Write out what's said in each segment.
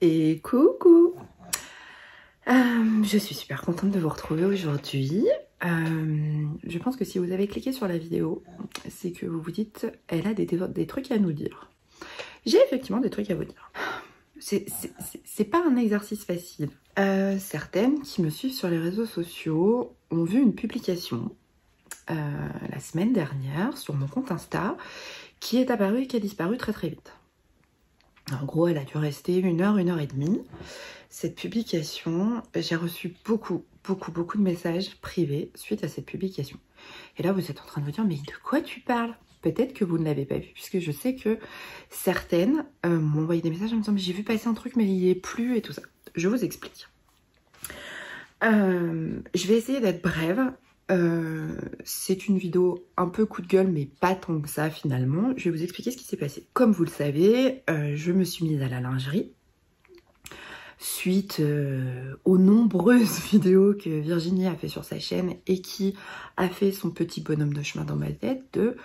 Et coucou. Je suis super contente de vous retrouver aujourd'hui. Je pense que si vous avez cliqué sur la vidéo, c'est que vous vous dites elle a des trucs à nous dire. J'ai effectivement des trucs à vous dire. C'est pas un exercice facile. Certaines qui me suivent sur les réseaux sociaux ont vu une publication la semaine dernière sur mon compte Insta qui est apparue et qui a disparu très très vite. En gros, elle a dû rester une heure et demie. Cette publication, j'ai reçu beaucoup de messages privés suite à cette publication. Et là, vous êtes en train de vous dire, mais de quoi tu parles? Peut-être que vous ne l'avez pas vu, puisque je sais que certaines m'ont envoyé des messages en me disant, mais j'ai vu passer un truc, mais il n'y est plus et tout ça. Je vous explique. Je vais essayer d'être brève. C'est une vidéo un peu coup de gueule, mais pas tant que ça finalement. Je vais vous expliquer ce qui s'est passé. Comme vous le savez, je me suis mise à la lingerie suite aux nombreuses vidéos que Virginie a fait sur sa chaîne et qui a fait son petit bonhomme de chemin dans ma tête de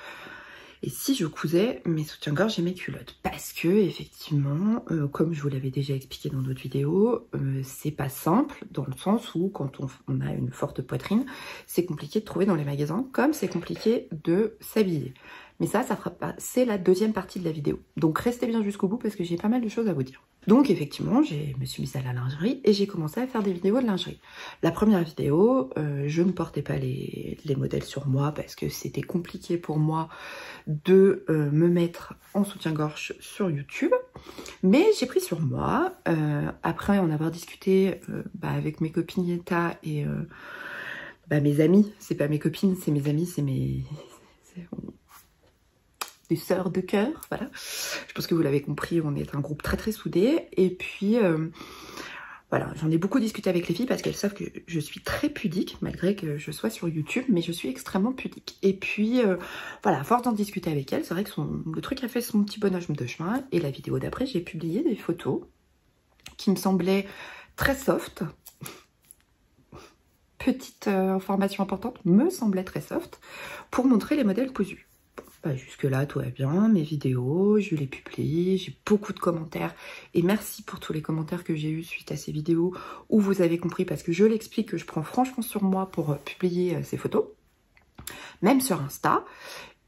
et si je cousais mes soutiens-gorge et mes culottes, parce que effectivement, comme je vous l'avais déjà expliqué dans d'autres vidéos, c'est pas simple dans le sens où quand on a une forte poitrine, c'est compliqué de trouver dans les magasins, comme c'est compliqué de s'habiller. Mais ça fera pas. C'est la deuxième partie de la vidéo. Donc restez bien jusqu'au bout parce que j'ai pas mal de choses à vous dire. Donc effectivement, je me suis mise à la lingerie et j'ai commencé à faire des vidéos de lingerie. La première vidéo, je ne portais pas les modèles sur moi parce que c'était compliqué pour moi de me mettre en soutien-gorge sur YouTube. Mais j'ai pris sur moi, après en avoir discuté avec mes copines Yeta et mes amis. C'est pas mes copines, c'est mes amis, c'est mes... des sœurs de cœur, voilà. Je pense que vous l'avez compris, on est un groupe très très soudé. Et puis, voilà, j'en ai beaucoup discuté avec les filles parce qu'elles savent que je suis très pudique, malgré que je sois sur YouTube, mais je suis extrêmement pudique. Et puis, voilà, à force d'en discuter avec elles, c'est vrai que le truc a fait son petit bonhomme de chemin. Et la vidéo d'après, j'ai publié des photos qui me semblaient très soft. Petite information importante, me semblait très soft, pour montrer les modèles cousus. Jusque là tout va bien, mes vidéos, je les publie, j'ai beaucoup de commentaires et merci pour tous les commentaires que j'ai eu suite à ces vidéos où vous avez compris, parce que je l'explique, que je prends franchement sur moi pour publier ces photos, même sur Insta.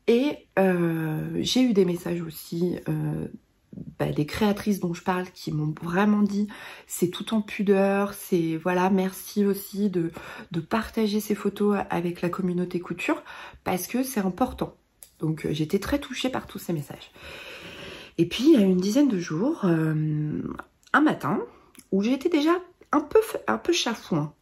Et j'ai eu des messages aussi des créatrices dont je parle qui m'ont vraiment dit c'est tout en pudeur, c'est voilà, merci aussi de partager ces photos avec la communauté couture parce que c'est important. Donc j'étais très touchée par tous ces messages. Et puis il y a une dizaine de jours, un matin, où j'étais déjà un peu chafouin.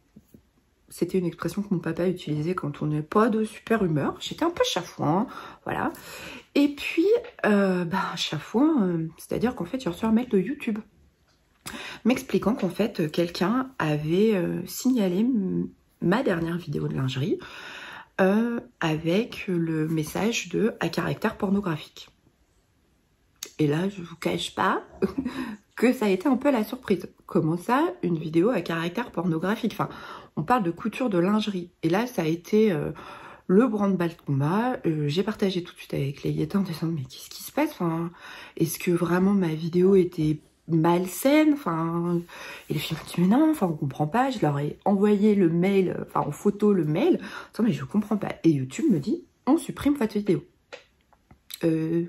C'était une expression que mon papa utilisait quand on n'est pas de super humeur. J'étais un peu chafouin, voilà. Et puis, chafouin, c'est-à-dire qu'en fait j'ai reçu un mail de YouTube m'expliquant qu'en fait quelqu'un avait signalé ma dernière vidéo de lingerie avec le message de à caractère pornographique. Et là, je vous cache pas que ça a été un peu la surprise. Comment ça, une vidéo à caractère pornographique? Enfin, on parle de couture de lingerie. Et là, ça a été le branle-bas de combat. J'ai partagé tout de suite avec les Yeta en disant mais qu'est-ce qui se passe? Enfin, est-ce que vraiment ma vidéo était malsaine? Enfin, et les filles m'ont dit mais non, enfin on comprend pas. Je leur ai envoyé le mail, en photo le mail. Attends, mais je comprends pas. Et YouTube me dit on supprime votre vidéo.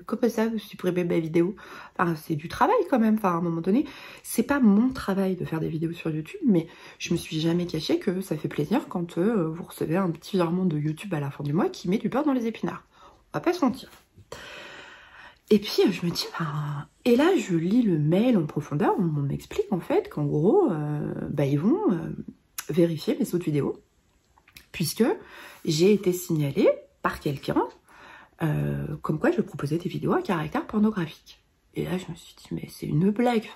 Comment ça vous supprimez ma vidéo? Enfin, c'est du travail quand même. Enfin, à un moment donné, c'est pas mon travail de faire des vidéos sur YouTube, mais je me suis jamais cachée que ça fait plaisir quand vous recevez un petit virement de YouTube à la fin du mois qui met du beurre dans les épinards. On va pas se mentir. Et puis je me dis, et là je lis le mail en profondeur, on m'explique en fait qu'en gros, ils vont vérifier mes autres vidéos, puisque j'ai été signalée par quelqu'un comme quoi je proposais des vidéos à caractère pornographique. Et là je me suis dit, mais c'est une blague,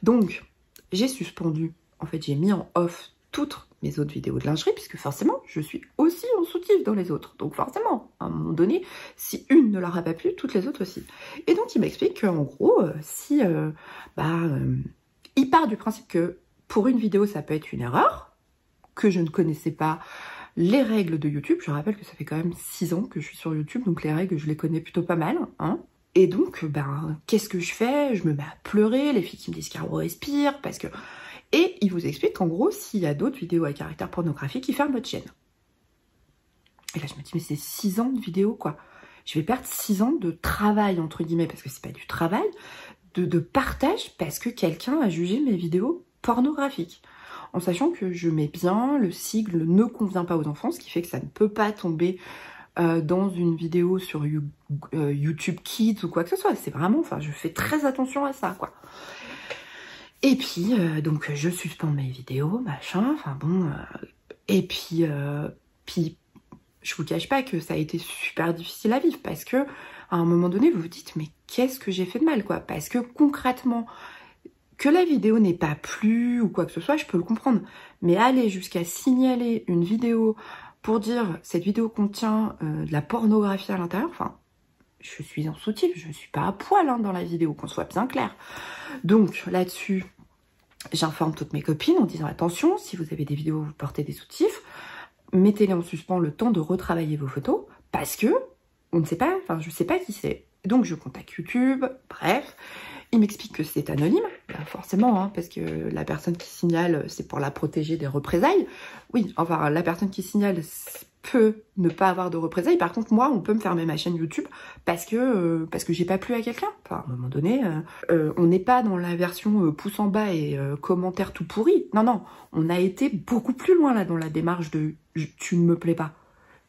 Donc, j'ai suspendu, en fait j'ai mis en off toutes mes autres vidéos de lingerie, puisque forcément, je suis aussi en soutif dans les autres. Donc forcément, à un moment donné, si une ne leur a pas plu, toutes les autres aussi. Et donc, il m'explique qu'en gros, si... il part du principe que pour une vidéo, ça peut être une erreur, que je ne connaissais pas les règles de YouTube. Je rappelle que ça fait quand même 6 ans que je suis sur YouTube, donc les règles, je les connais plutôt pas mal, hein. Et donc, ben, qu'est-ce que je fais? Je me mets à pleurer, les filles qui me disent Caro respire, parce que... Et il vous explique qu'en gros, s'il y a d'autres vidéos à caractère pornographique, il ferme votre chaîne. Et là, je me dis, mais c'est 6 ans de vidéos, quoi. Je vais perdre 6 ans de travail, entre guillemets, parce que c'est pas du travail, de partage, parce que quelqu'un a jugé mes vidéos pornographiques. En sachant que je mets bien, le sigle ne convient pas aux enfants, ce qui fait que ça ne peut pas tomber dans une vidéo sur YouTube Kids ou quoi que ce soit. C'est vraiment, enfin, je fais très attention à ça, quoi. Et puis, donc, je suspends mes vidéos, machin, enfin bon. Et puis, je vous cache pas que ça a été super difficile à vivre parce que, à un moment donné, vous vous dites, mais qu'est-ce que j'ai fait de mal, quoi? Parce que concrètement, que la vidéo n'ait pas plu ou quoi que ce soit, je peux le comprendre. Mais aller jusqu'à signaler une vidéo pour dire cette vidéo contient de la pornographie à l'intérieur, enfin, je suis en soutif, je suis pas à poil dans la vidéo, qu'on soit bien clair. Donc là-dessus, j'informe toutes mes copines en disant attention, si vous avez des vidéos où vous portez des soutifs, mettez-les en suspens le temps de retravailler vos photos, parce que on ne sait pas, enfin je sais pas qui c'est. Donc je contacte YouTube, bref. Il m'explique que c'est anonyme, bah forcément, parce que la personne qui signale, c'est pour la protéger des représailles. Oui, enfin, la personne qui signale peut ne pas avoir de représailles. Par contre, moi, on peut me fermer ma chaîne YouTube parce que j'ai pas plu à quelqu'un. Enfin, à un moment donné, on n'est pas dans la version pouce en bas et commentaire tout pourri. Non, non, on a été beaucoup plus loin là dans la démarche de « tu ne me plais pas ».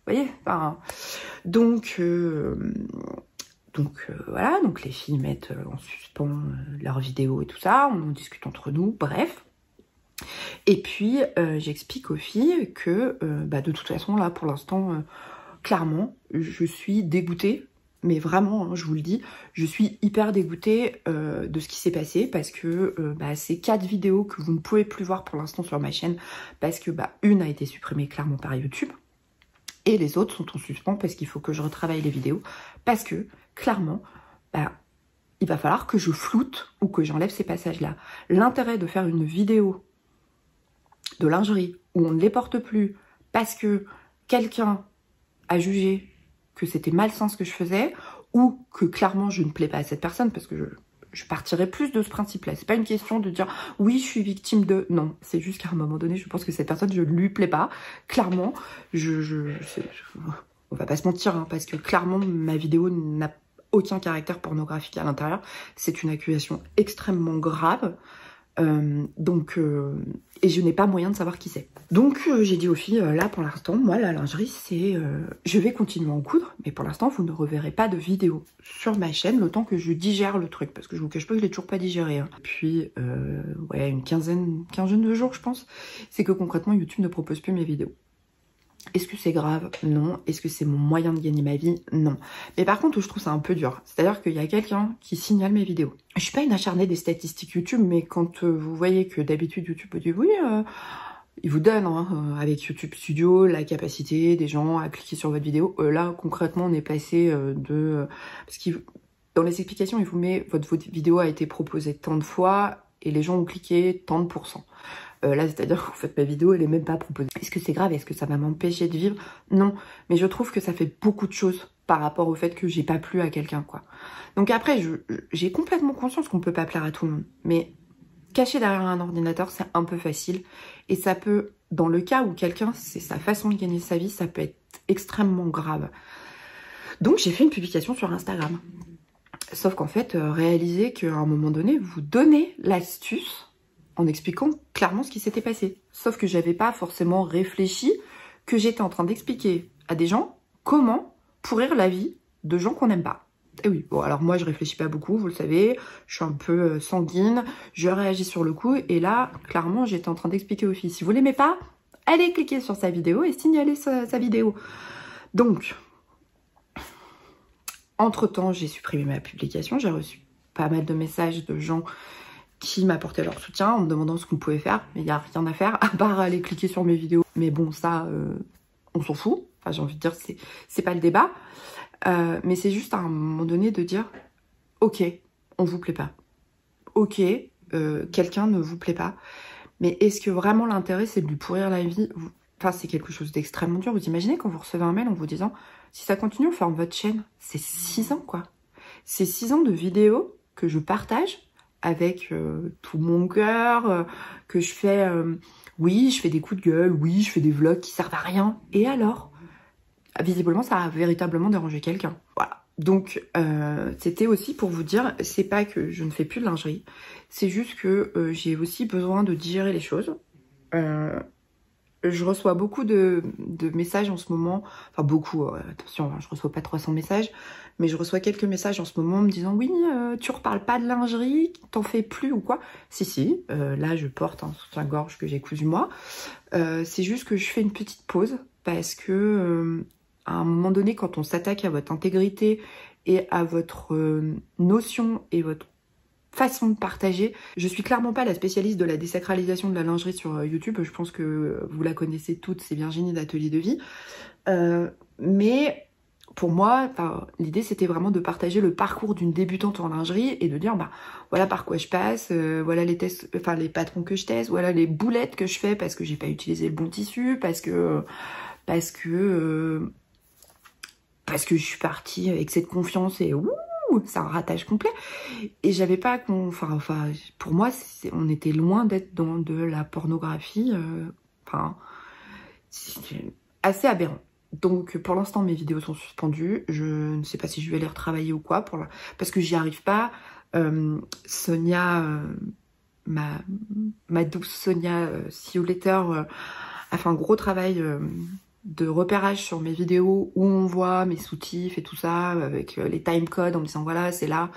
Vous voyez, enfin, donc voilà, donc les filles mettent en suspens leurs vidéos et tout ça, on en discute entre nous, bref. Et puis j'explique aux filles que de toute façon là pour l'instant, clairement, je suis dégoûtée, mais vraiment, je vous le dis, je suis hyper dégoûtée de ce qui s'est passé parce que c'est 4 vidéos que vous ne pouvez plus voir pour l'instant sur ma chaîne parce que une a été supprimée clairement par YouTube. Et les autres sont en suspens parce qu'il faut que je retravaille les vidéos. Parce que, clairement, il va falloir que je floute ou que j'enlève ces passages-là. L'intérêt de faire une vidéo de lingerie où on ne les porte plus parce que quelqu'un a jugé que c'était malsain ce que je faisais ou que clairement je ne plais pas à cette personne parce que je partirais plus de ce principe-là. C'est pas une question de dire oui, je suis victime de... Non, c'est juste qu'à un moment donné, je pense que cette personne, je ne lui plais pas. Clairement, on va pas se mentir, parce que clairement, ma vidéo n'a aucun caractère pornographique à l'intérieur. C'est une accusation extrêmement grave. Et je n'ai pas moyen de savoir qui c'est. Donc j'ai dit aux filles, là pour l'instant, moi la lingerie c'est... je vais continuer à en coudre, mais pour l'instant vous ne reverrez pas de vidéo sur ma chaîne le temps que je digère le truc, parce que je vous cache pas que je l'ai toujours pas digéré. Puis, ouais, une quinzaine de jours je pense, c'est que concrètement YouTube ne propose plus mes vidéos. Est-ce que c'est grave? Non. Est-ce que c'est mon moyen de gagner ma vie? Non. Mais par contre, je trouve ça un peu dur. C'est-à-dire qu'il y a quelqu'un qui signale mes vidéos. Je suis pas une acharnée des statistiques YouTube, mais quand vous voyez que d'habitude YouTube vous dit oui, il vous donne avec YouTube Studio la capacité des gens à cliquer sur votre vidéo. Là, concrètement, on est passé parce que dans les explications, il vous met votre vidéo a été proposée tant de fois et les gens ont cliqué tant de %. Là, c'est-à-dire qu'en fait, ma vidéo, elle est même pas proposée. Est-ce que c'est grave? Est-ce que ça va m'empêcher de vivre? Non, mais je trouve que ça fait beaucoup de choses par rapport au fait que j'ai pas plu à quelqu'un, quoi. Donc après, j'ai complètement conscience qu'on peut pas plaire à tout le monde, mais cacher derrière un ordinateur, c'est un peu facile, et ça peut, dans le cas où quelqu'un, c'est sa façon de gagner sa vie, ça peut être extrêmement grave. Donc j'ai fait une publication sur Instagram. Sauf qu'en fait, réalisez qu'à un moment donné, vous donnez l'astuce en expliquant clairement ce qui s'était passé. Sauf que j'avais pas forcément réfléchi que j'étais en train d'expliquer à des gens comment pourrir la vie de gens qu'on n'aime pas. Et oui, bon alors moi je réfléchis pas beaucoup, vous le savez, je suis un peu sanguine, je réagis sur le coup, et là, clairement, j'étais en train d'expliquer aux filles, si vous l'aimez pas, allez cliquer sur sa vidéo et signalez sa vidéo. Donc, entre-temps, j'ai supprimé ma publication, j'ai reçu pas mal de messages de gens qui m'apportaient leur soutien en me demandant ce qu'on pouvait faire, mais il n'y a rien à faire à part aller cliquer sur mes vidéos. Mais bon, ça, on s'en fout. Enfin, j'ai envie de dire, c'est pas le débat. Mais c'est juste à un moment donné de dire, ok, on vous plaît pas. Ok, quelqu'un ne vous plaît pas. Mais est-ce que vraiment l'intérêt, c'est de lui pourrir la vie? Enfin, c'est quelque chose d'extrêmement dur. Vous imaginez quand vous recevez un mail en vous disant, si ça continue, on ferme votre chaîne. C'est 6 ans, quoi. c'est 6 ans de vidéos que je partage avec tout mon cœur, que je fais... oui, je fais des coups de gueule, oui, je fais des vlogs qui servent à rien. Et alors? Visiblement, ça a véritablement dérangé quelqu'un. Voilà. Donc, c'était aussi pour vous dire, c'est pas que je ne fais plus de lingerie, c'est juste que j'ai aussi besoin de digérer les choses. Je reçois beaucoup de messages en ce moment, enfin beaucoup, attention, hein, je reçois pas 300 messages, mais je reçois quelques messages en ce moment me disant oui, tu reparles pas de lingerie, t'en fais plus ou quoi? Si, là je porte un soutien-gorge que j'ai cousu moi. C'est juste que je fais une petite pause parce que à un moment donné, quand on s'attaque à votre intégrité et à votre notion et votre façon de partager. Je suis clairement pas la spécialiste de la désacralisation de la lingerie sur YouTube, je pense que vous la connaissez toutes, c'est Virginie d'Atelier de Vie. Mais pour moi, l'idée c'était vraiment de partager le parcours d'une débutante en lingerie et de dire bah voilà par quoi je passe, voilà les tests, enfin les patrons que je teste, voilà les boulettes que je fais parce que j'ai pas utilisé le bon tissu, parce que je suis partie avec cette confiance et c'est un ratage complet. Et j'avais pas... Enfin, pour moi, on était loin d'être dans de la pornographie. C'est assez aberrant. Donc, pour l'instant, mes vidéos sont suspendues. Je ne sais pas si je vais les retravailler ou quoi, parce que j'y arrive pas. Sonia, ma douce Sonia See You Later, a fait un gros travail... de repérage sur mes vidéos où on voit mes soutifs et tout ça avec les timecodes en me disant voilà c'est là,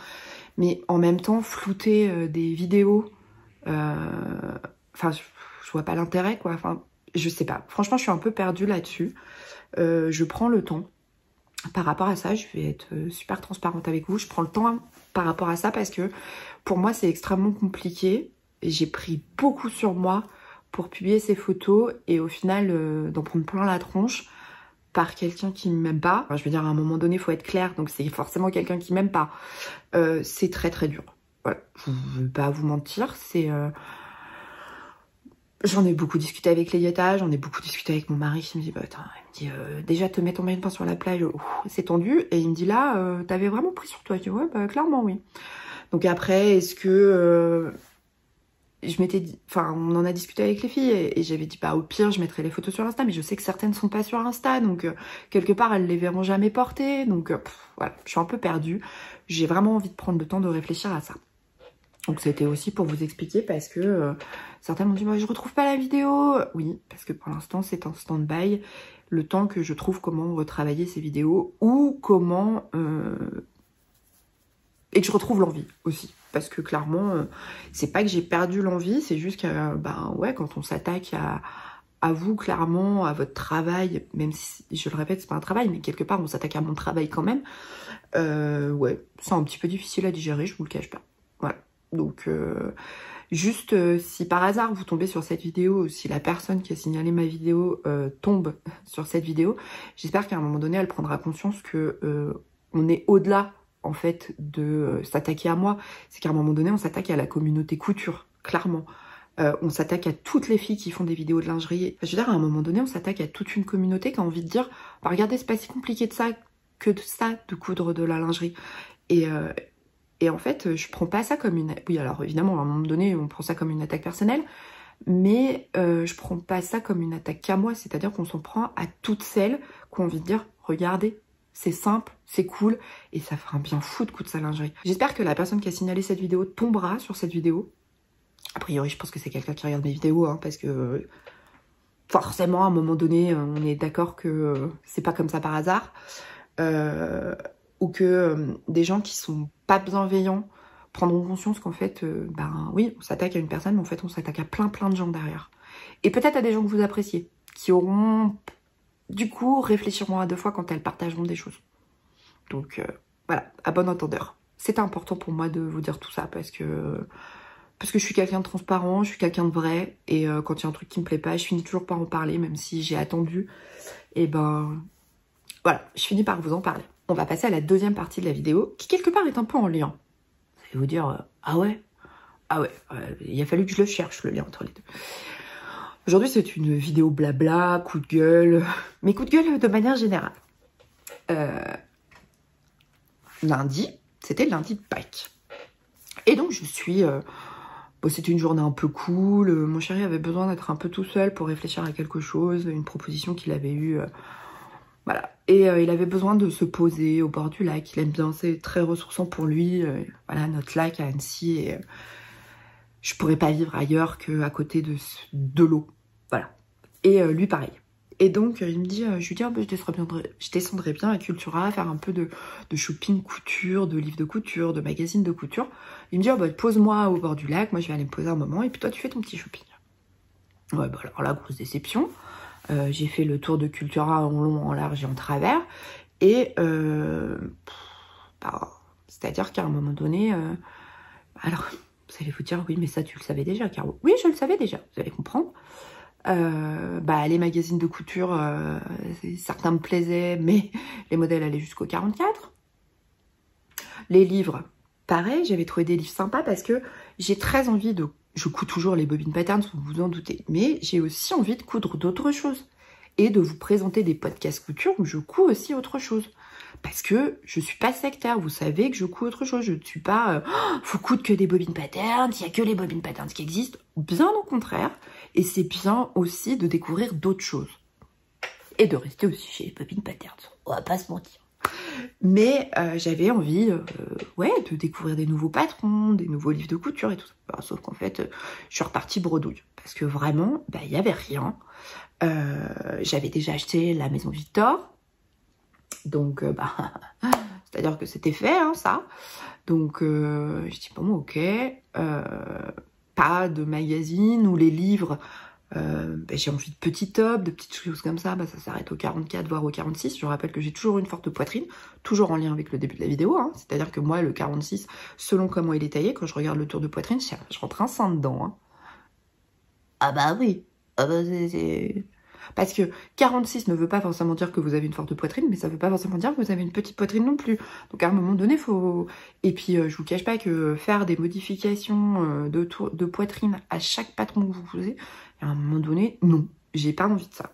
mais en même temps flouter des vidéos, enfin je vois pas l'intérêt quoi, enfin je sais pas, franchement je suis un peu perdue là-dessus. Je prends le temps par rapport à ça, je vais être super transparente avec vous, je prends le temps par rapport à ça parce que pour moi c'est extrêmement compliqué et j'ai pris beaucoup sur moi pour publier ces photos et au final d'en prendre plein la tronche par quelqu'un qui m'aime pas. Enfin, je veux dire, à un moment donné, il faut être clair, donc c'est forcément quelqu'un qui m'aime pas. C'est très très dur. Voilà, je veux pas vous mentir, c'est... J'en ai beaucoup discuté avec Léieta, j'en ai beaucoup discuté avec mon mari qui me dit, bah attends, il me dit, déjà te mettre en maillot de bain sur la plage, c'est tendu. Et il me dit là, t'avais vraiment pris sur toi. Je dis ouais, bah clairement oui. Donc après, est-ce que... je m'étais dit, enfin on en a discuté avec les filles et j'avais dit bah au pire je mettrai les photos sur Insta, mais je sais que certaines sont pas sur Insta, donc quelque part elles les verront jamais portées, donc voilà, je suis un peu perdue. J'ai vraiment envie de prendre le temps de réfléchir à ça. Donc c'était aussi pour vous expliquer parce que certains m'ont dit bah, je retrouve pas la vidéo. Oui, parce que pour l'instant c'est en stand-by, le temps que je trouve comment retravailler ces vidéos ou comment... et que je retrouve l'envie aussi. Parce que clairement, c'est pas que j'ai perdu l'envie, c'est juste que, ben ouais, quand on s'attaque à vous, clairement, à votre travail, même si, je le répète, c'est pas un travail, mais quelque part, on s'attaque à mon travail quand même, ouais, c'est un petit peu difficile à digérer, je vous le cache pas. Voilà. Donc, juste, si par hasard vous tombez sur cette vidéo, si la personne qui a signalé ma vidéo tombe sur cette vidéo, j'espère qu'à un moment donné, elle prendra conscience que on est au-delà en fait de s'attaquer à moi, c'est qu'à un moment donné on s'attaque à la communauté couture, clairement. On s'attaque à toutes les filles qui font des vidéos de lingerie. Enfin, je veux dire, à un moment donné on s'attaque à toute une communauté qui a envie de dire bah, regardez, c'est pas si compliqué de ça que de ça de coudre de la lingerie. Et en fait je prends pas ça comme une... Oui alors évidemment à un moment donné on prend ça comme une attaque personnelle, mais je prends pas ça comme une attaque qu'à moi, c'est-à-dire qu'on s'en prend à toutes celles qui ont envie de dire regardez, c'est simple, c'est cool, et ça fera un bien fou de coup de sa lingerie. J'espère que la personne qui a signalé cette vidéo tombera sur cette vidéo. A priori, je pense que c'est quelqu'un qui regarde mes vidéos, hein, parce que forcément, à un moment donné, on est d'accord que c'est pas comme ça par hasard. Ou que des gens qui sont pas bienveillants prendront conscience qu'en fait, ben oui, on s'attaque à une personne, mais en fait, on s'attaque à plein de gens derrière. Et peut-être à des gens que vous appréciez, qui auront... du coup, réfléchiront à 2 fois quand elles partageront des choses. Donc voilà, à bon entendeur. C'était important pour moi de vous dire tout ça parce que je suis quelqu'un de transparent, je suis quelqu'un de vrai. Et quand il y a un truc qui me plaît pas, je finis toujours par en parler, même si j'ai attendu. Et ben voilà, je finis par vous en parler. On va passer à la deuxième partie de la vidéo, qui quelque part est un peu en lien. Vous allez vous dire, ah ouais, il a fallu que je le cherche, le lien entre les deux. Aujourd'hui, c'est une vidéo blabla, coup de gueule, mais coup de gueule de manière générale. Lundi, C'était le lundi de Pâques. Et donc je suis... bon, c'était une journée un peu cool, mon chéri avait besoin d'être un peu tout seul pour réfléchir à quelque chose, une proposition qu'il avait eue, voilà. Et il avait besoin de se poser au bord du lac, il aime bien, c'est très ressourçant pour lui, voilà, notre lac à Annecy, et je pourrais pas vivre ailleurs qu'à côté de l'eau, voilà. Et lui pareil. Et donc il me dit, je lui dis, oh, bah, je descendrai bien à Cultura, faire un peu de shopping couture, de livres de couture, de magazines de couture. Il me dit, oh, bah, pose-moi au bord du lac, moi je vais aller me poser un moment, et puis toi tu fais ton petit shopping. Ouais, bah alors là, grosse déception. J'ai fait le tour de Cultura en long, en large et en travers. Et bah, c'est-à-dire qu'à un moment donné, alors vous allez vous dire, oui, mais ça tu le savais déjà, Caro. Oui, je le savais déjà, vous allez comprendre. Bah, les magazines de couture, certains me plaisaient, mais les modèles allaient jusqu'au 44. Les livres, pareil, j'avais trouvé des livres sympas parce que j'ai très envie de... Je couds toujours les bobines patterns, vous vous en doutez, mais j'ai aussi envie de coudre d'autres choses et de vous présenter des podcasts couture où je couds aussi autre chose. Parce que je suis pas sectaire, vous savez que je couds autre chose, je ne suis pas faut coudre que des bobines patterns, il n'y a que les bobines patterns qui existent, bien au contraire, et c'est bien aussi de découvrir d'autres choses. Et de rester aussi chez les bobines patterns, on va pas se mentir. Mais j'avais envie ouais, de découvrir des nouveaux patrons, des nouveaux livres de couture et tout ça. Alors, sauf qu'en fait, je suis repartie bredouille. Parce que vraiment, bah, il n'y avait rien. J'avais déjà acheté la maison Victor. Donc, bah, c'est-à-dire que c'était fait, hein, ça. Donc, je dis, bon, ok. Pas de magazine ou les livres... bah, j'ai envie de petits tops, de petites choses comme ça, bah, ça s'arrête au 44 voire au 46. Je rappelle que j'ai toujours une forte poitrine, toujours en lien avec le début de la vidéo, hein. C'est-à-dire que moi le 46, selon comment il est taillé, quand je regarde le tour de poitrine, je rentre un sein dedans, hein. Ah bah oui, ah bah c'est... Parce que 46 ne veut pas forcément dire que vous avez une forte poitrine, mais ça veut pas forcément dire que vous avez une petite poitrine non plus. Donc à un moment donné, faut... Et puis je vous cache pas que faire des modifications de poitrine à chaque patron que vous posez, à un moment donné, non, j'ai pas envie de ça.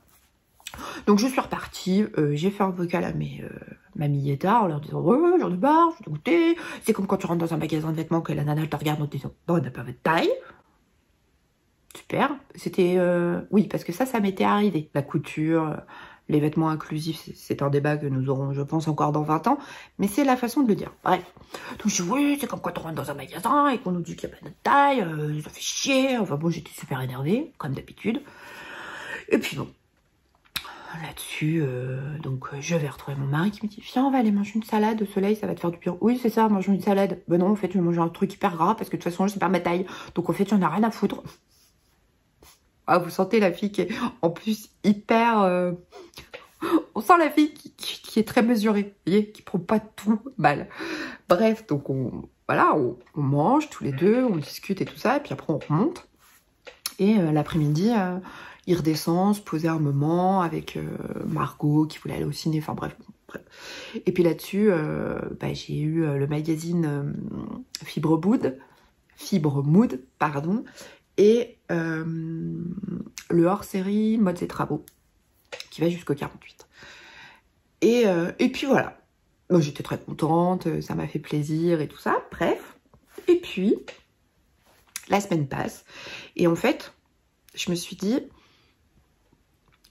Donc je suis repartie, j'ai fait un vocal à mes mamies et tard en leur disant « Ouais, j'en ai marre, je suis dégoûtée. » C'est comme quand tu rentres dans un magasin de vêtements que la nana te regarde en te disant « Bon, on n'a pas votre taille. » Super, c'était... oui, parce que ça m'était arrivé. La couture, les vêtements inclusifs, c'est un débat que nous aurons, je pense, encore dans 20 ans. Mais c'est la façon de le dire. Bref. Donc je dis, oui, c'est comme quand on rentre dans un magasin et qu'on nous dit qu'il n'y a pas notre taille, ça fait chier. Enfin bon, j'étais super énervée, comme d'habitude. Et puis bon, là-dessus, donc je vais retrouver mon mari qui me dit, viens, on va aller manger une salade au soleil, ça va te faire du bien. Oui, c'est ça, manger une salade. Ben non, en fait, je vais manger un truc hyper gras parce que de toute façon, je sais pas ma taille. Donc en fait, j'en ai rien à foutre. Ah, vous sentez la fille qui est en plus hyper... On sent la fille qui est très mesurée, vous voyez, qui prend pas tout mal. Bref, donc voilà, on mange tous les deux, on discute et tout ça, et puis après on remonte. Et l'après-midi, il redescend, se poser un moment avec Margot qui voulait aller au ciné, enfin bref. Et puis là-dessus, bah, j'ai eu le magazine Fibre Mood, pardon, et le hors-série Modes et Travaux, qui va jusqu'au 48. Et puis voilà, moi j'étais très contente, ça m'a fait plaisir et tout ça, bref. Et puis, la semaine passe, et en fait, je me suis dit,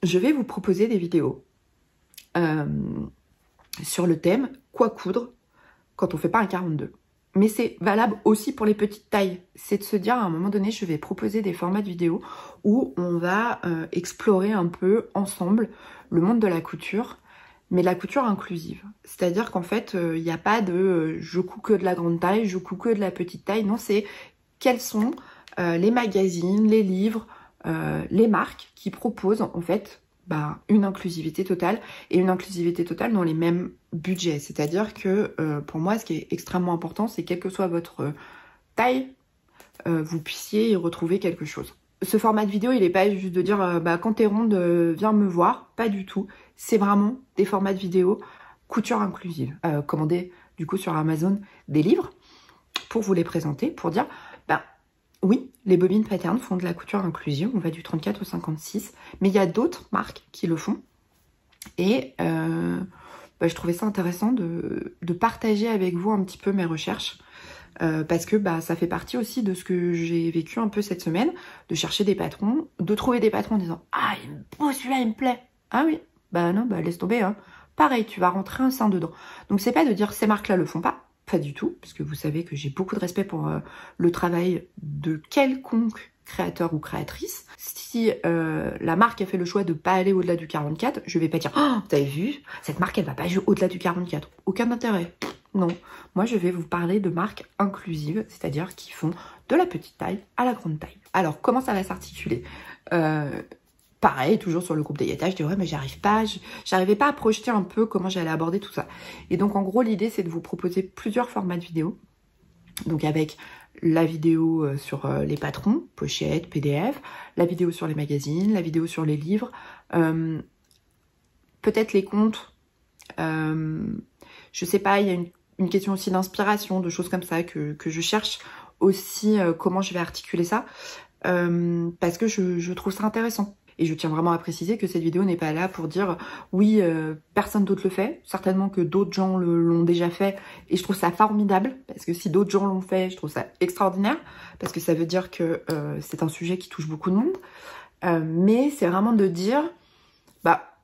je vais vous proposer des vidéos sur le thème « Quoi coudre quand on ne fait pas un 42 ?» Mais c'est valable aussi pour les petites tailles. C'est de se dire, à un moment donné, je vais proposer des formats de vidéos où on va explorer un peu ensemble le monde de la couture, mais la couture inclusive. C'est-à-dire qu'en fait, il n'y a pas de je couds que de la grande taille, je couds que de la petite taille. Non, c'est quels sont les magazines, les livres, les marques qui proposent en fait bah, une inclusivité totale, et une inclusivité totale dans les mêmes budgets. C'est-à-dire que pour moi, ce qui est extrêmement important, c'est quelle que soit votre taille, vous puissiez y retrouver quelque chose. Ce format de vidéo, il n'est pas juste de dire bah, quand t'es ronde, viens me voir. Pas du tout. C'est vraiment des formats de vidéo couture inclusive. Commandez du coup sur Amazon des livres pour vous les présenter, pour dire bah, oui, les bobines patterns font de la couture inclusive, on va du 34 au 56, mais il y a d'autres marques qui le font. Et bah, je trouvais ça intéressant de partager avec vous un petit peu mes recherches. Parce que bah, ça fait partie aussi de ce que j'ai vécu un peu cette semaine, de chercher des patrons, de trouver des patrons en disant « Ah, celui-là, il me plaît !» Ah oui, bah non, bah laisse tomber, hein. Pareil, tu vas rentrer un sein dedans. Donc c'est pas de dire « Ces marques-là le font pas », pas du tout, parce que vous savez que j'ai beaucoup de respect pour le travail de quelconque créateur ou créatrice. Si la marque a fait le choix de pas aller au-delà du 44, je vais pas dire « Oh, vous avez vu, cette marque, elle va pas jouer au-delà du 44. » Aucun intérêt. Non, moi je vais vous parler de marques inclusives, c'est-à-dire qui font de la petite taille à la grande taille. Alors, comment ça va s'articuler? Pareil, toujours sur le groupe d'Ayata, je dis ouais mais j'arrivais pas à projeter un peu comment j'allais aborder tout ça. Et donc en gros l'idée c'est de vous proposer plusieurs formats de vidéos. Donc avec la vidéo sur les patrons, pochettes, PDF, la vidéo sur les magazines, la vidéo sur les livres, peut-être les comptes, je sais pas, il y a une question aussi d'inspiration, de choses comme ça que je cherche aussi comment je vais articuler ça parce que je trouve ça intéressant. Et je tiens vraiment à préciser que cette vidéo n'est pas là pour dire oui, personne d'autre le fait. Certainement que d'autres gens l'ont déjà fait et je trouve ça formidable parce que si d'autres gens l'ont fait, je trouve ça extraordinaire parce que ça veut dire que c'est un sujet qui touche beaucoup de monde. Mais c'est vraiment de dire bah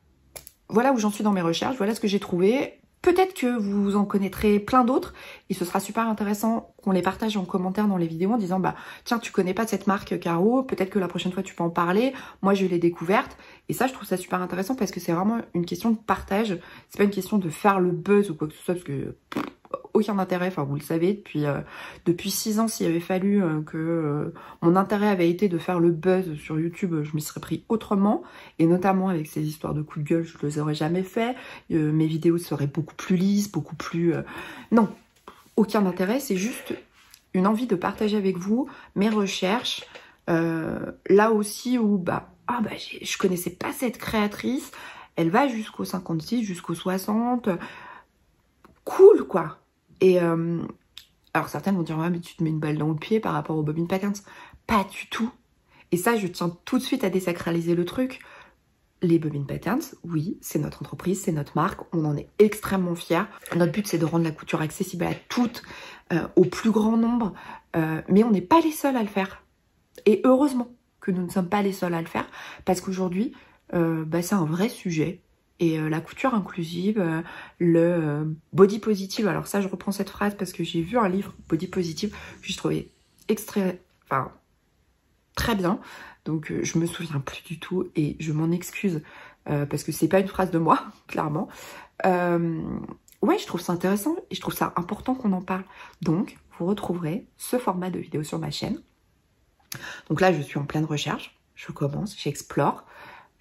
voilà où j'en suis dans mes recherches, voilà ce que j'ai trouvé. Peut-être que vous en connaîtrez plein d'autres et ce sera super intéressant qu'on les partage en commentaire dans les vidéos en disant bah tiens tu connais pas cette marque Caro, peut-être que la prochaine fois tu peux en parler, moi je l'ai découverte et ça je trouve ça super intéressant parce que c'est vraiment une question de partage, c'est pas une question de faire le buzz ou quoi que ce soit parce que aucun intérêt, enfin vous le savez, depuis 6 ans s'il avait fallu que mon intérêt avait été de faire le buzz sur YouTube, je m'y serais pris autrement, et notamment avec ces histoires de coups de gueule, je ne les aurais jamais fait, mes vidéos seraient beaucoup plus lisses, beaucoup plus... Non, aucun intérêt, c'est juste une envie de partager avec vous mes recherches, là aussi où je connaissais pas cette créatrice, elle va jusqu'au 56, jusqu'au 60, cool quoi. Et alors certaines vont dire ouais mais tu te mets une balle dans le pied par rapport aux bobines patterns. Pas du tout. Et ça je tiens tout de suite à désacraliser le truc. Les bobines patterns, oui, c'est notre entreprise, c'est notre marque, on en est extrêmement fiers. Notre but c'est de rendre la couture accessible à toutes, au plus grand nombre, mais on n'est pas les seuls à le faire. Et heureusement que nous ne sommes pas les seuls à le faire, parce qu'aujourd'hui c'est un vrai sujet. Et la couture inclusive, le body positive, alors ça je reprends cette phrase parce que j'ai vu un livre body positive que j'ai trouvé très bien, donc je me souviens plus du tout et je m'en excuse parce que c'est pas une phrase de moi, clairement. Ouais, je trouve ça intéressant et je trouve ça important qu'on en parle. Donc vous retrouverez ce format de vidéo sur ma chaîne. Donc là je suis en pleine recherche, je commence, j'explore.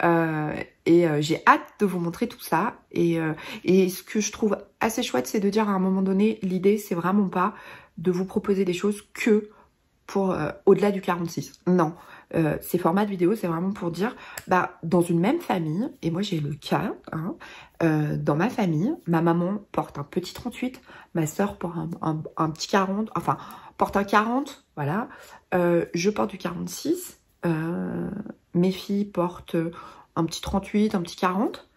J'ai hâte de vous montrer tout ça et ce que je trouve assez chouette c'est de dire à un moment donné l'idée c'est vraiment pas de vous proposer des choses que pour au-delà du 46, non, ces formats de vidéo c'est vraiment pour dire dans une même famille, et moi j'ai le cas dans ma famille, ma maman porte un petit 38, ma soeur porte un petit 40, enfin porte un 40, voilà, je porte du 46, mes filles portent un petit 38, un petit 40.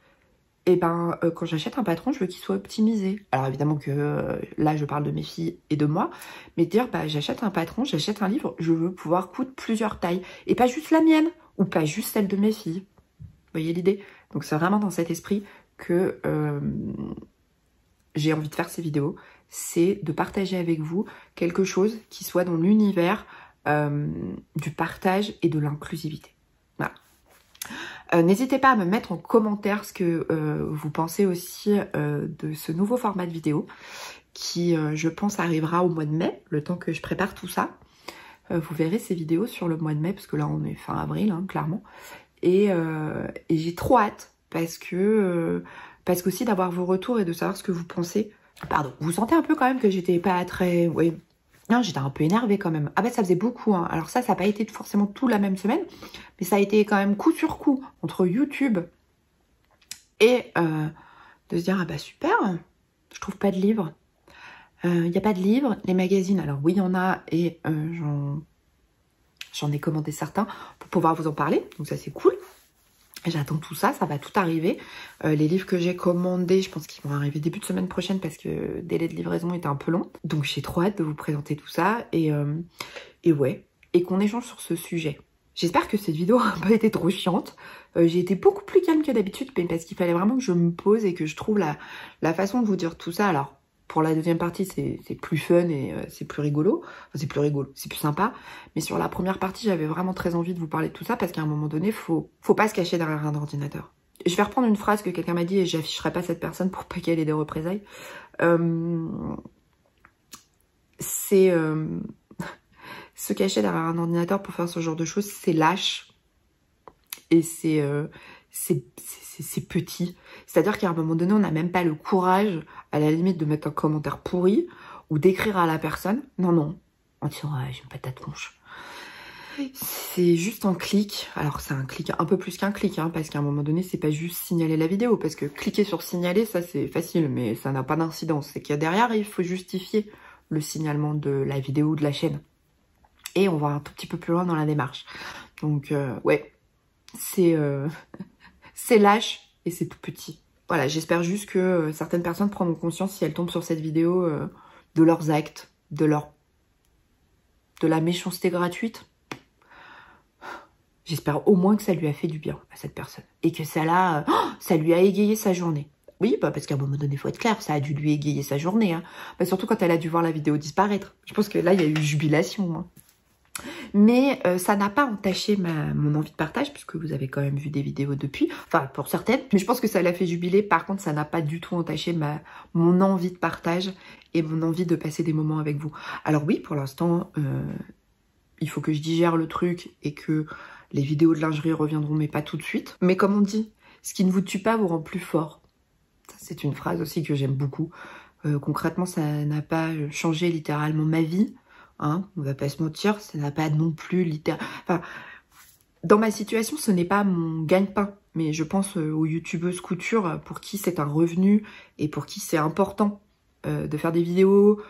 Et quand j'achète un patron, je veux qu'il soit optimisé. Alors évidemment que là, je parle de mes filles et de moi. Mais dire, j'achète un patron, j'achète un livre, je veux pouvoir coudre plusieurs tailles. Et pas juste la mienne, ou pas juste celle de mes filles. Vous voyez l'idée? Donc c'est vraiment dans cet esprit que j'ai envie de faire ces vidéos. C'est de partager avec vous quelque chose qui soit dans l'univers du partage et de l'inclusivité. Voilà. N'hésitez pas à me mettre en commentaire ce que vous pensez aussi de ce nouveau format de vidéo qui, je pense, arrivera au mois de mai, le temps que je prépare tout ça. Vous verrez ces vidéos sur le mois de mai, parce que là, on est fin avril, clairement. Et j'ai trop hâte, parce que aussi d'avoir vos retours et de savoir ce que vous pensez. Pardon, vous sentez un peu quand même que j'étais pas très... Oui. Non, j'étais un peu énervée quand même. Ah ça faisait beaucoup. Alors ça n'a pas été forcément tout la même semaine. Mais ça a été quand même coup sur coup entre YouTube et de se dire, super, je trouve pas de livres. Il n'y a pas de livres. Les magazines, alors oui, il y en a et j'en ai commandé certains pour pouvoir vous en parler. Donc ça, c'est cool. J'attends tout ça, ça va tout arriver. Les livres que j'ai commandés, je pense qu'ils vont arriver début de semaine prochaine parce que le délai de livraison était un peu long. Donc j'ai trop hâte de vous présenter tout ça et ouais, et qu'on échange sur ce sujet. J'espère que cette vidéo n'a pas été trop chiante. J'ai été beaucoup plus calme que d'habitude parce qu'il fallait vraiment que je me pose et que je trouve la façon de vous dire tout ça. Alors, pour la deuxième partie, c'est plus fun et c'est plus rigolo. Enfin, c'est plus rigolo, c'est plus sympa. Mais sur la première partie, j'avais vraiment très envie de vous parler de tout ça parce qu'à un moment donné, faut pas se cacher derrière un ordinateur. Je vais reprendre une phrase que quelqu'un m'a dit et j'afficherai pas cette personne pour pas qu'elle ait des représailles. Se cacher derrière un ordinateur pour faire ce genre de choses, c'est lâche et c'est petit. C'est-à-dire qu'à un moment donné, on n'a même pas le courage, à la limite, de mettre un commentaire pourri ou d'écrire à la personne. Non, en disant « j'aime pas ta tronche ». C'est juste un clic. Alors c'est un clic, un peu plus qu'un clic, hein, parce qu'à un moment donné, c'est pas juste signaler la vidéo, parce que cliquer sur signaler, ça c'est facile, mais ça n'a pas d'incidence. C'est qu'il y a derrière, il faut justifier le signalement de la vidéo ou de la chaîne. Et on va un tout petit peu plus loin dans la démarche. Donc ouais, c'est lâche et c'est tout petit. Voilà, j'espère juste que certaines personnes prendront conscience si elles tombent sur cette vidéo de leurs actes, de la méchanceté gratuite. J'espère au moins que ça lui a fait du bien à cette personne. Et que ça lui a égayé sa journée. Oui, bah parce qu'à un moment donné, il faut être clair, ça a dû lui égayer sa journée. Hein. Bah surtout quand elle a dû voir la vidéo disparaître. Je pense que là, il y a eu jubilation. Hein. Mais ça n'a pas entaché mon envie de partage, puisque vous avez quand même vu des vidéos depuis, enfin pour certaines, mais je pense que ça l'a fait jubiler. Par contre, ça n'a pas du tout entaché mon envie de partage et mon envie de passer des moments avec vous. Alors oui, pour l'instant, il faut que je digère le truc et que les vidéos de lingerie reviendront, mais pas tout de suite. Mais comme on dit, ce qui ne vous tue pas vous rend plus fort. C'est une phrase aussi que j'aime beaucoup. Concrètement, ça n'a pas changé littéralement ma vie. Hein, on va pas se mentir, ça n'a pas non plus littéralement... Enfin, dans ma situation, ce n'est pas mon gagne-pain. Mais je pense aux youtubeuses couture pour qui c'est un revenu et pour qui c'est important de faire des vidéos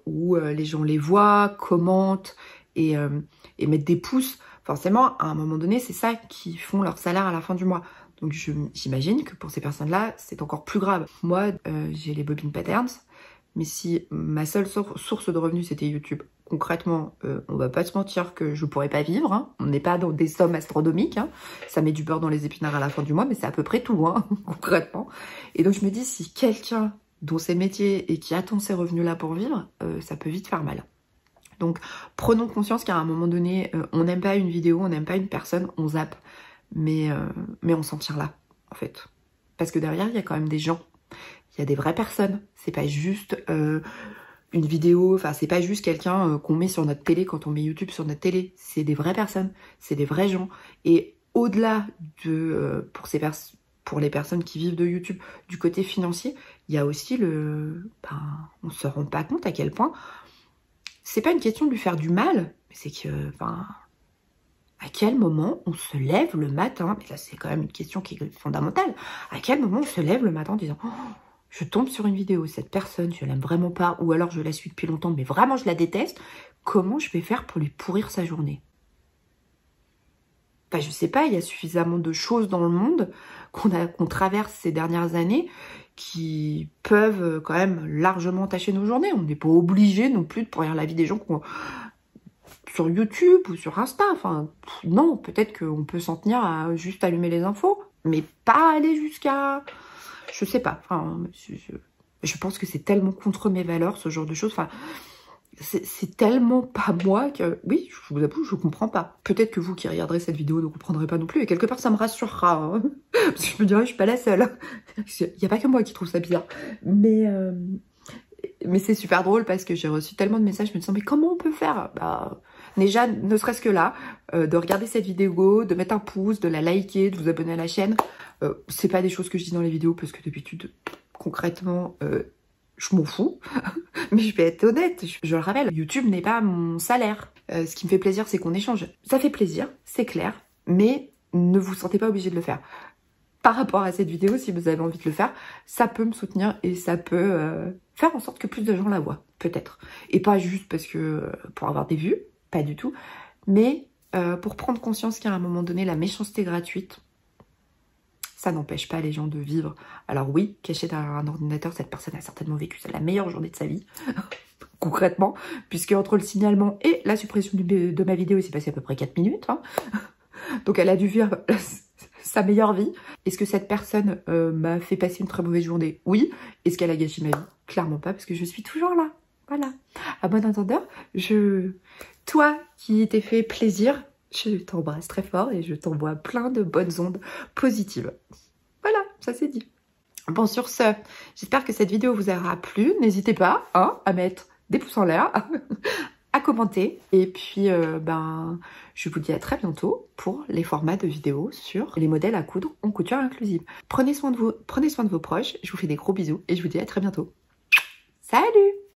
où les gens les voient, commentent et mettent des pouces. Forcément, à un moment donné, c'est ça qui font leur salaire à la fin du mois. Donc j'imagine que pour ces personnes-là, c'est encore plus grave. Moi, j'ai les bobines patterns, mais si ma seule source de revenus c'était YouTube, concrètement, on va pas se mentir que je pourrais pas vivre. Hein. On n'est pas dans des sommes astronomiques. Hein. Ça met du beurre dans les épinards à la fin du mois, mais c'est à peu près tout, hein, concrètement. Et donc je me dis, si quelqu'un dont c'est le métier et qui attend ces revenus-là pour vivre, ça peut vite faire mal. Donc prenons conscience qu'à un moment donné, on n'aime pas une vidéo, on n'aime pas une personne, on zappe. Mais on s'en tient là, en fait. Parce que derrière, il y a quand même des gens. Il y a des vraies personnes. C'est pas juste une vidéo, enfin, c'est pas juste quelqu'un qu'on met sur notre télé quand on met YouTube sur notre télé. C'est des vraies personnes, c'est des vrais gens. Et au-delà de, pour les personnes qui vivent de YouTube, du côté financier, il y a aussi on se rend pas compte à quel point c'est pas une question de lui faire du mal, mais c'est que, à quel moment on se lève le matin, et là c'est quand même une question qui est fondamentale, à quel moment on se lève le matin en disant oh, je tombe sur une vidéo, cette personne, je l'aime vraiment pas, ou alors je la suis depuis longtemps, mais vraiment je la déteste, comment je vais faire pour lui pourrir sa journée? Enfin, je sais pas, il y a suffisamment de choses dans le monde qu'on traverse ces dernières années qui peuvent quand même largement entacher nos journées. On n'est pas obligé non plus de pourrir la vie des gens sur YouTube ou sur Insta, enfin non, peut-être qu'on peut s'en tenir à juste allumer les infos, mais pas aller jusqu'à, je sais pas, enfin je pense que c'est tellement contre mes valeurs ce genre de choses, enfin c'est tellement pas moi que, oui, je vous avoue, je comprends pas. Peut-être que vous qui regarderez cette vidéo ne comprendrez pas non plus, et quelque part ça me rassurera, hein, parce que je me dirais je suis pas la seule, il n'y a pas que moi qui trouve ça bizarre, mais c'est super drôle parce que j'ai reçu tellement de messages me disant mais comment on peut faire? Déjà, ne serait-ce que là, de regarder cette vidéo, de mettre un pouce, de la liker, de vous abonner à la chaîne. C'est pas des choses que je dis dans les vidéos parce que d'habitude, concrètement, je m'en fous. Mais je vais être honnête, je le rappelle, YouTube n'est pas mon salaire. Ce qui me fait plaisir, c'est qu'on échange. Ça fait plaisir, c'est clair, mais ne vous sentez pas obligé de le faire. Par rapport à cette vidéo, si vous avez envie de le faire, ça peut me soutenir et ça peut faire en sorte que plus de gens la voient, peut-être. Et pas juste parce que pour avoir des vues, pas du tout, mais pour prendre conscience qu'à un moment donné, la méchanceté gratuite, ça n'empêche pas les gens de vivre. Alors oui, caché derrière un ordinateur, cette personne a certainement vécu la meilleure journée de sa vie, concrètement, puisque entre le signalement et la suppression de ma vidéo, il s'est passé à peu près 4 minutes. Hein. Donc elle a dû vivre sa meilleure vie. Est-ce que cette personne m'a fait passer une très mauvaise journée? Oui. Est-ce qu'elle a gâché ma vie? Clairement pas, parce que je suis toujours là. Voilà. À bon entendeur, toi qui t'es fait plaisir, je t'embrasse très fort et je t'envoie plein de bonnes ondes positives. Voilà, ça c'est dit. Bon, sur ce, j'espère que cette vidéo vous aura plu. N'hésitez pas hein, à mettre des pouces en l'air, à commenter. Et puis, je vous dis à très bientôt pour les formats de vidéos sur les modèles à coudre en couture inclusive. Prenez soin de vous, prenez soin de vos proches. Je vous fais des gros bisous et je vous dis à très bientôt. Salut!